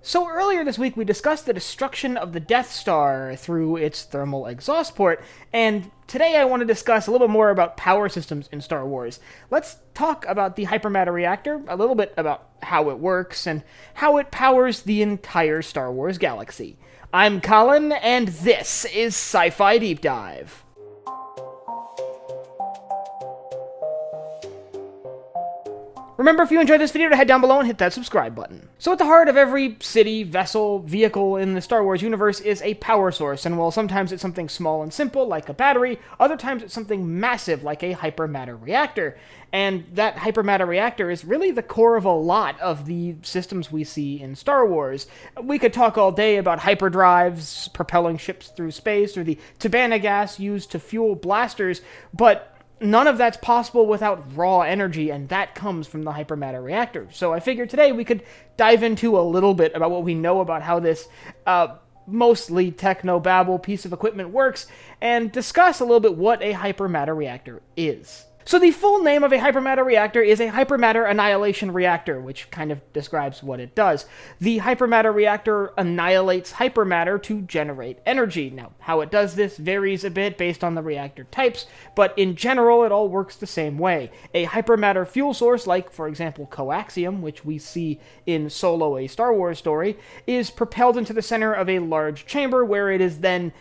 So earlier this week we discussed the destruction of the Death Star through its thermal exhaust port, and today I want to discuss a little bit more about power systems in Star Wars. Let's talk about the Hypermatter Reactor, a little bit about how it works, and how it powers the entire Star Wars galaxy. I'm Colin, and this is Sci-Fi Deep Dive. Remember, if you enjoyed this video, to head down below and hit that subscribe button. So at the heart of every city, vessel, vehicle in the Star Wars universe is a power source, and while sometimes it's something small and simple, like a battery, other times it's something massive, like a hypermatter reactor. And that hypermatter reactor is really the core of a lot of the systems we see in Star Wars. We could talk all day about hyperdrives, propelling ships through space, or the Tabana gas used to fuel blasters, but none of that's possible without raw energy, and that comes from the hypermatter reactor. So I figured today we could dive into a little bit about what we know about how this mostly techno-babble piece of equipment works, and discuss a little bit what a hypermatter reactor is. So the full name of a hypermatter reactor is a hypermatter annihilation reactor, which kind of describes what it does. The hypermatter reactor annihilates hypermatter to generate energy. Now, how it does this varies a bit based on the reactor types, but in general it all works the same way. A hypermatter fuel source, like for example coaxium, which we see in Solo, a Star Wars story, is propelled into the center of a large chamber where it is then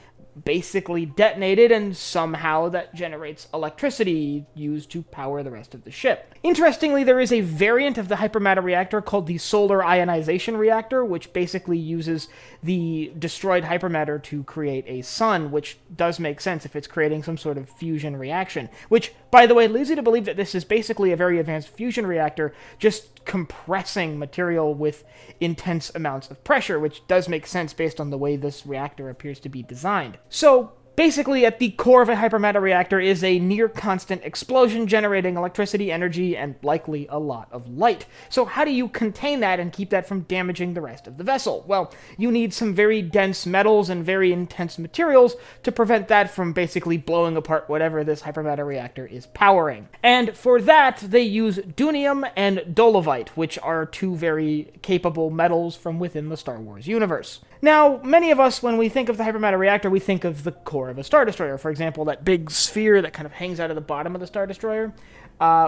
basically detonated, and somehow that generates electricity used to power the rest of the ship. Interestingly, there is a variant of the hypermatter reactor called the solar ionization reactor, which basically uses the destroyed hypermatter to create a sun, which does make sense if it's creating some sort of fusion reaction. Which, by the way, leads you to believe that this is basically a very advanced fusion reactor, just compressing material with intense amounts of pressure, which does make sense based on the way this reactor appears to be designed. So, basically, at the core of a hypermatter reactor is a near-constant explosion generating electricity, energy, and likely a lot of light. So how do you contain that and keep that from damaging the rest of the vessel? Well, you need some very dense metals and very intense materials to prevent that from basically blowing apart whatever this hypermatter reactor is powering. And for that, they use dunium and dolomite, which are two very capable metals from within the Star Wars universe. Now, many of us, when we think of the hypermatter reactor, we think of the core of a Star Destroyer. For example, that big sphere that kind of hangs out of the bottom of the Star Destroyer,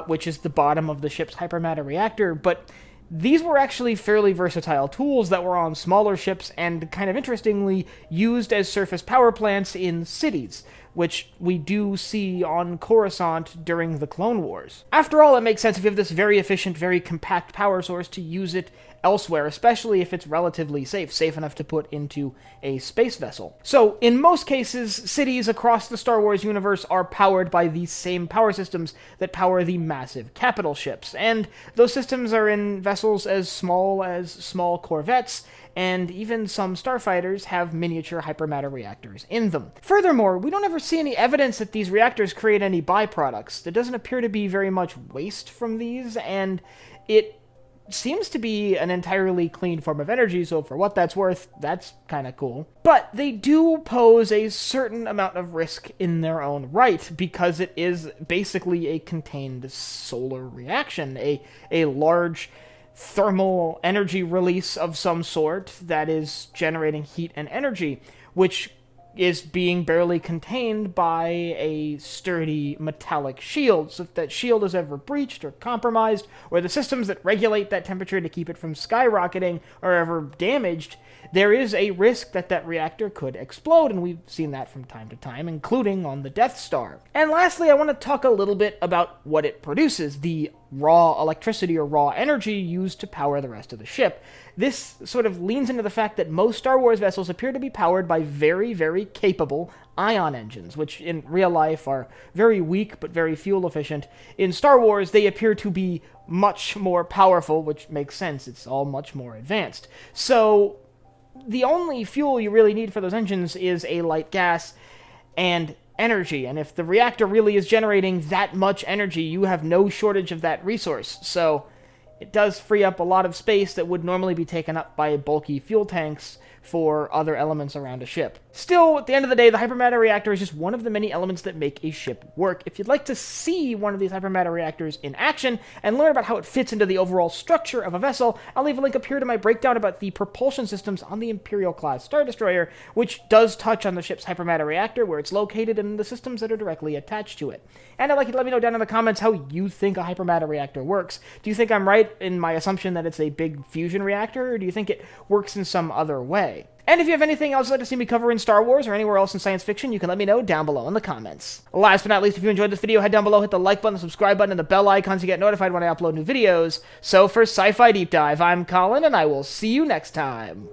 which is the bottom of the ship's hypermatter reactor. But these were actually fairly versatile tools that were on smaller ships and, kind of interestingly, used as surface power plants in cities, which we do see on Coruscant during the Clone Wars. After all, it makes sense if you have this very efficient, very compact power source to use it elsewhere, especially if it's relatively safe enough to put into a space vessel. So, in most cases, cities across the Star Wars universe are powered by the same power systems that power the massive capital ships, and those systems are in vessels as small corvettes, and even some starfighters have miniature hypermatter reactors in them. Furthermore, we don't ever see any evidence that these reactors create any byproducts. There doesn't appear to be very much waste from these, and it seems to be an entirely clean form of energy, so for what that's worth, that's kind of cool. But they do pose a certain amount of risk in their own right, because it is basically a contained solar reaction, a large thermal energy release of some sort that is generating heat and energy, which is being barely contained by a sturdy metallic shield. So if that shield is ever breached or compromised, or the systems that regulate that temperature to keep it from skyrocketing are ever damaged, there is a risk that that reactor could explode, and we've seen that from time to time, including on the Death Star. And lastly, I want to talk a little bit about what it produces, the raw electricity or raw energy used to power the rest of the ship. This sort of leans into the fact that most Star Wars vessels appear to be powered by very, very capable ion engines, which in real life are very weak but very fuel efficient. In Star Wars, they appear to be much more powerful, which makes sense. It's all much more advanced. So the only fuel you really need for those engines is a light gas and energy, and if the reactor really is generating that much energy, you have no shortage of that resource. So it does free up a lot of space that would normally be taken up by bulky fuel tanks for other elements around a ship. Still, at the end of the day, the hypermatter reactor is just one of the many elements that make a ship work. If you'd like to see one of these hypermatter reactors in action and learn about how it fits into the overall structure of a vessel, I'll leave a link up here to my breakdown about the propulsion systems on the Imperial-class Star Destroyer, which does touch on the ship's hypermatter reactor, where it's located, and the systems that are directly attached to it. And I'd like you to let me know down in the comments how you think a hypermatter reactor works. Do you think I'm right in my assumption that it's a big fusion reactor, or do you think it works in some other way? And if you have anything else you'd like to see me cover in Star Wars or anywhere else in science fiction, you can let me know down below in the comments. Last but not least, if you enjoyed this video, head down below, hit the like button, the subscribe button, and the bell icon to get notified when I upload new videos. So for Sci-Fi Deep Dive, I'm Colin, and I will see you next time.